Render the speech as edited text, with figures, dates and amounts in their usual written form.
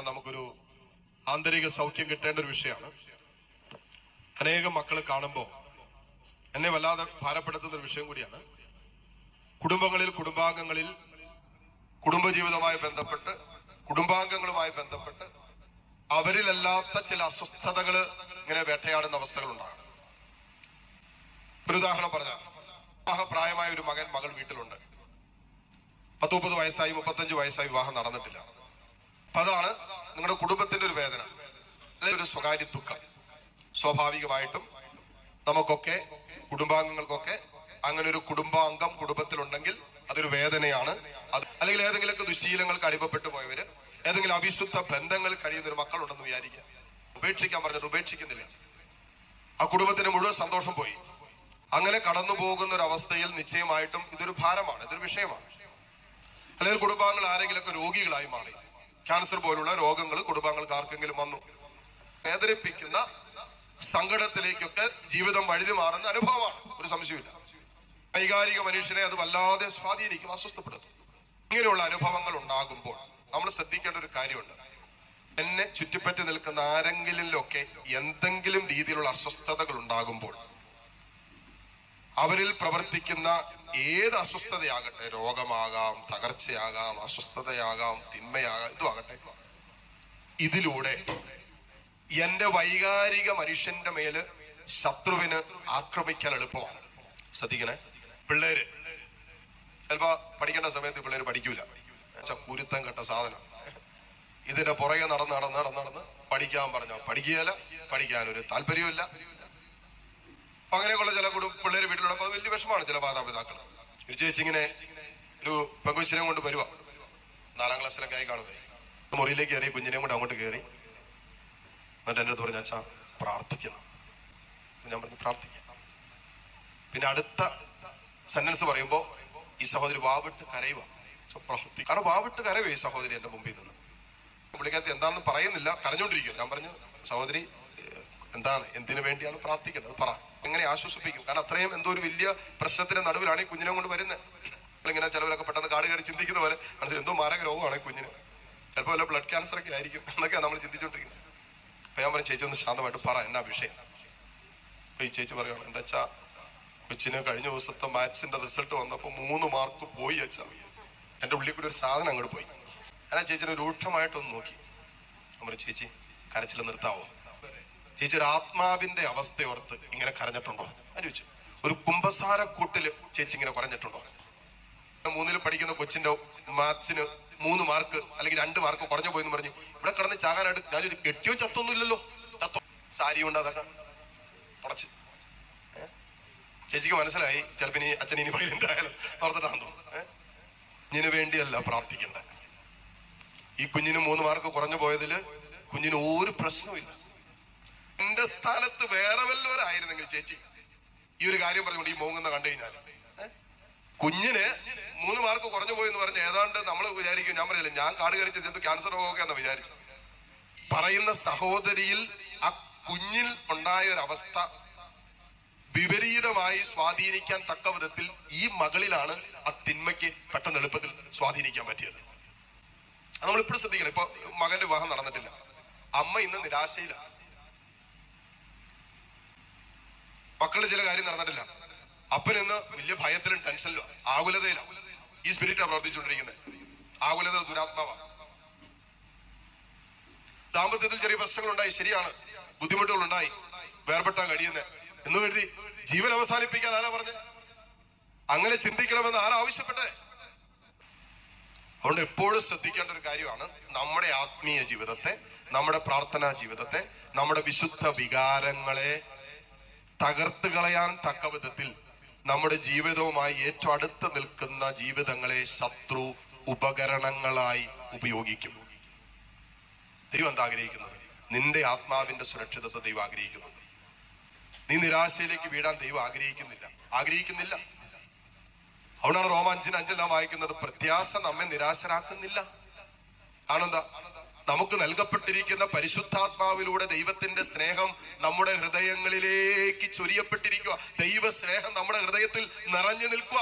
നമുക്കൊരു ആന്തരിക സൗഖ്യം കിട്ടേണ്ട ഒരു വിഷയമാണ്. അനേകം മക്കൾ കാണുമ്പോൾ എന്നെ വല്ലാതെ ഭാരപ്പെടുത്തുന്ന ഒരു വിഷയം കൂടിയാണ്. കുടുംബാംഗങ്ങളിൽ കുടുംബജീവിതവുമായി ബന്ധപ്പെട്ട് കുടുംബാംഗങ്ങളുമായി ബന്ധപ്പെട്ട് അവരിലല്ലാത്ത ചില അസ്വസ്ഥതകൾ ഇങ്ങനെ വേട്ടയാടുന്ന അവസ്ഥകളുണ്ടാകും. ഒരു ഉദാഹരണം പറഞ്ഞാൽ, വിവാഹപ്രായമായ ഒരു മകൾ വീട്ടിലുണ്ട്. 30 വയസ്സായി 35 വയസ്സായി വിവാഹം നടന്നിട്ടില്ല. അപ്പൊ അതാണ് നിങ്ങളുടെ കുടുംബത്തിന്റെ ഒരു വേദന, അല്ലെങ്കിൽ ഒരു സ്വകാര്യ ദുഃഖം. സ്വാഭാവികമായിട്ടും നമുക്കൊക്കെ കുടുംബാംഗങ്ങൾക്കൊക്കെ അങ്ങനെ ഒരു കുടുംബാംഗം കുടുംബത്തിലുണ്ടെങ്കിൽ അതൊരു വേദനയാണ്. അല്ലെങ്കിൽ ഏതെങ്കിലുമൊക്കെ ദുശീലങ്ങൾക്ക് അടിമപ്പെട്ടു പോയവര്, ഏതെങ്കിലും അവിശുദ്ധ ബന്ധങ്ങൾ കഴിയുന്ന ഒരു മക്കളുണ്ടെന്ന് വിചാരിക്കുക. ഉപേക്ഷിക്കാൻ പറഞ്ഞിട്ട് ഉപേക്ഷിക്കുന്നില്ല. ആ കുടുംബത്തിന് മുഴുവൻ സന്തോഷം പോയി. അങ്ങനെ കടന്നു പോകുന്ന ഒരു അവസ്ഥയിൽ നിശ്ചയമായിട്ടും ഇതൊരു ഭാരമാണ്, ഇതൊരു വിഷയമാണ്. അല്ലെങ്കിൽ കുടുംബാംഗങ്ങൾ ആരെങ്കിലുമൊക്കെ രോഗികളായി മാറി, ക്യാൻസർ പോലുള്ള രോഗങ്ങൾ കുടുംബാംഗങ്ങൾക്ക് ആർക്കെങ്കിലും വന്നു, വേദനിപ്പിക്കുന്ന സങ്കടത്തിലേക്കൊക്കെ ജീവിതം വഴുതി മാറുന്ന അനുഭവമാണ്, ഒരു സംശയമില്ല. വൈകാരിക മനുഷ്യനെ അത് വല്ലാതെ സ്വാധീനിക്കും, അസ്വസ്ഥപ്പെടുത്തും. ഇങ്ങനെയുള്ള അനുഭവങ്ങൾ ഉണ്ടാകുമ്പോൾ നമ്മൾ ശ്രദ്ധിക്കേണ്ട ഒരു കാര്യമുണ്ട്. എന്നെ ചുറ്റിപ്പറ്റി നിൽക്കുന്ന ആരെങ്കിലുമൊക്കെ എന്തെങ്കിലും രീതിയിലുള്ള അസ്വസ്ഥതകൾ ഉണ്ടാകുമ്പോൾ അവരിൽ പ്രവർത്തിക്കുന്ന ഏത് അസ്വസ്ഥതയാകട്ടെ, രോഗമാകാം, തകർച്ചയാകാം, അസ്വസ്ഥതയാകാം, തിന്മയാകാം, ഇതുമാകട്ടെ, ഇതിലൂടെ എന്റെ വൈകാരിക മനുഷ്യന്റെ മേല് ശത്രുവിന് ആക്രമിക്കാൻ എളുപ്പമാണ്. ശ്രദ്ധിക്കണേ, പിള്ളേര് ചിലപ്പോ പഠിക്കേണ്ട സമയത്ത് പിള്ളേര് പഠിക്കൂല. കുരുത്തം കെട്ട സാധനം. ഇതിന്റെ പുറകെ നടന്ന് പഠിക്കാൻ പറഞ്ഞാൽ പഠിക്കുകയല്ല, പഠിക്കാനൊരു താല്പര്യമില്ല. അങ്ങനെയൊക്കെയുള്ള ചില പിള്ളേര് വീട്ടിലുള്ളപ്പോൾ അത് വലിയ വിഷമാണ് ചില മാതാപിതാക്കൾ. ഒരു ചേച്ചി ഇങ്ങനെ ഒരു പെങ്കൊച്ചിനെ കൊണ്ട് വരുക, 4ാം ക്ലാസ്സിലൊക്കെ ആയി കാണുക. മുറിയിലേക്ക് കയറി കുഞ്ഞിനെയും കൊണ്ട് അങ്ങോട്ട് കയറി. എന്നിട്ട് എൻ്റെ അടുത്ത് പറഞ്ഞു, അച്ഛാ പ്രാർത്ഥിക്കണം. ഞാൻ പറഞ്ഞു പ്രാർത്ഥിക്കാം. പിന്നെ അടുത്ത സെന്റൻസ് പറയുമ്പോ ഈ സഹോദരി വാവിട്ട് കരയുക. കാരണം വാവിട്ട് കരയുക ഈ സഹോദരി എന്റെ മുമ്പിൽ നിന്ന്. പുള്ളിക്കാരത്തി എന്താണെന്ന് പറയുന്നില്ല, കരഞ്ഞോണ്ടിരിക്കുക. ഞാൻ പറഞ്ഞു, സഹോദരി എന്താണ്, എന്തിനു വേണ്ടിയാണ് പ്രാർത്ഥിക്കേണ്ടത്, പറ. എങ്ങനെ ആശ്വസിപ്പിക്കും? കാരണം അത്രയും എന്തോ ഒരു വലിയ പ്രശ്നത്തിന്റെ നടുവിലാണ് ഈ കുഞ്ഞിനെ കൊണ്ട് വരുന്നത്. ഇങ്ങനെ ചിലവരൊക്കെ പെട്ടെന്ന് കാട് കയറി ചിന്തിക്കുന്ന പോലെ മനസ്സിൽ എന്തോ മാരക രോഗമാണ് ഈ കുഞ്ഞിന്, ചിലപ്പോൾ വല്ല ബ്ലഡ് ക്യാൻസർ ഒക്കെ ആയിരിക്കും എന്നൊക്കെയാണ് നമ്മൾ ചിന്തിച്ചോണ്ടിരിക്കുന്നത്. അപ്പൊ ഞാൻ പറഞ്ഞു, ചേച്ചി ഒന്ന് ശാന്തമായിട്ട് പറ, എന്നാ വിഷയം? അപ്പൊ ഈ ചേച്ചി പറയുകയാണ്, എൻ്റെ അച്ഛാ കൊച്ചിന് കഴിഞ്ഞ ദിവസത്തെ മാത്സിന്റെ റിസൾട്ട് വന്നപ്പോ 3 മാർക്ക് പോയി അച്ഛാ. എന്റെ ഉള്ളിൽ കൂടി ഒരു സാധനം അങ്ങോട്ട് പോയി. ഞാൻ ആ ചേച്ചിനെ രൂക്ഷമായിട്ടൊന്ന് നോക്കി. നമ്മൾ ചേച്ചി കരച്ചിൽ നിർത്താവോ? ചേച്ചിയുടെ ആത്മാവിന്റെ അവസ്ഥയോർത്ത് ഇങ്ങനെ കരഞ്ഞിട്ടുണ്ടോ എന്ന് ചോദിച്ചു. ഒരു കുമ്പസാരക്കൂട്ടില് ചേച്ചി ഇങ്ങനെ കുറഞ്ഞിട്ടുണ്ടോ? 3ൽ പഠിക്കുന്ന കൊച്ചിന്റെ മാത്സിന് 3 മാർക്ക് അല്ലെങ്കിൽ 2 മാർക്ക് കുറഞ്ഞു പോയെന്ന് പറഞ്ഞു ഇവിടെ കിടന്ന് ചാകാനായിട്ട് ഞാനൊരു കെട്ടിയോ ചത്തൊന്നും ഇല്ലല്ലോ. സാരി കൊണ്ട് അതൊക്കെ തുടച്ച് ചേച്ചിക്ക് മനസ്സിലായി ചിലപ്പോ ഇനി അച്ഛൻ ഇനി വൈലന്റ് ആയാലും ഓർത്തിട്ടാന്ന് തോന്നുന്നു. കുഞ്ഞിന് വേണ്ടിയല്ല പ്രാർത്ഥിക്കണ്ടേ. ഈ കുഞ്ഞിന് 3 മാർക്ക് കുറഞ്ഞു പോയതില് കുഞ്ഞിന് ഒരു പ്രശ്നവുമില്ല. എന്റെ സ്ഥാനത്ത് വേറെ വല്ലവരായിരുന്നെങ്കിൽ ചേച്ചി ഈ ഒരു കാര്യം പറഞ്ഞുകൊണ്ട് ഈ മോങ്ങുന്ന കണ്ടു കഴിഞ്ഞാൽ, കുഞ്ഞിന് 3 മാർക്ക് കുറഞ്ഞു പോയെന്ന് പറഞ്ഞ് ഏതാണ്ട് നമ്മൾ വിചാരിക്കും, ഞാൻ പറഞ്ഞില്ല ഞാൻ കാട് കയറി ചെന്ന് ക്യാൻസർ രോഗമൊക്കെ എന്ന് വിചാരിച്ചു. പറയുന്ന സഹോദരിയിൽ ആ കുഞ്ഞിൽ ഉണ്ടായ ഒരു അവസ്ഥ വിപരീതമായി സ്വാധീനിക്കാൻ തക്ക വിധത്തിൽ ഈ മകളിലാണ് ആ തിന്മയ്ക്ക് പെട്ടെന്ന് എളുപ്പത്തിൽ സ്വാധീനിക്കാൻ പറ്റിയത്. നമ്മൾ ഇപ്പോഴും ശ്രദ്ധിക്കണം. ഇപ്പൊ മകന്റെ വിവാഹം നടന്നിട്ടില്ല, അമ്മ ഇന്ന് നിരാശയിലാണ്. മക്കളുടെ ചില കാര്യം നടന്നിട്ടില്ല, അപ്പൻ ഇന്ന് വലിയ ഭയത്തിലും ടെൻഷനിലും ആകുലതയിലാണ്. ഈ സ്പിരിറ്റാ പ്രവർത്തിച്ചുകൊണ്ടിരിക്കുന്നത്. ആകുലത ദുരാത്മാവാണ്. ദാമ്പത്യത്തിൽ ചെറിയ പ്രശ്നങ്ങളുണ്ടായി, ശരിയാണ്, ബുദ്ധിമുട്ടുകളുണ്ടായി, വേർപെട്ടാൻ കഴിയുന്നത് എന്ന് കരുതി ജീവൻ അവസാനിപ്പിക്കാൻ ആരാ പറഞ്ഞത്? അങ്ങനെ ചിന്തിക്കണമെന്ന് ആരാ ആവശ്യപ്പെട്ടേ? അതുകൊണ്ട് എപ്പോഴും ശ്രദ്ധിക്കേണ്ട ഒരു കാര്യമാണ്, നമ്മുടെ ആത്മീയ ജീവിതത്തെ, നമ്മുടെ പ്രാർത്ഥനാ ജീവിതത്തെ, നമ്മുടെ വിശുദ്ധ വികാരങ്ങളെ തകർത്ത് കളയാൻ തക്ക വിധത്തിൽ നമ്മുടെ ജീവിതവുമായി ഏറ്റവും അടുത്ത് നിൽക്കുന്ന ജീവിതങ്ങളെ ശത്രു ഉപകരണങ്ങളായി ഉപയോഗിക്കും. ദൈവം എന്താ ആഗ്രഹിക്കുന്നത്? നിന്റെ ആത്മാവിന്റെ സുരക്ഷിതത്വം ദൈവം ആഗ്രഹിക്കുന്നത്. നീ നിരാശയിലേക്ക് വീഴാൻ ദൈവം ആഗ്രഹിക്കുന്നില്ല. അതുകൊണ്ടാണ് റോമ 5:5 നാം വായിക്കുന്നത്, പ്രത്യാശ നമ്മെ നിരാശരാക്കുന്നില്ല. ആണെന്താ? നമുക്ക് നൽകപ്പെട്ടിരിക്കുന്ന പരിശുദ്ധാത്മാവിലൂടെ ദൈവത്തിന്റെ സ്നേഹം നമ്മുടെ ഹൃദയങ്ങളിലേക്ക് ചൊരിയപ്പെട്ടിരിക്കുക. ദൈവ സ്നേഹം നമ്മുടെ ഹൃദയത്തിൽ നിറഞ്ഞു നിൽക്കുക.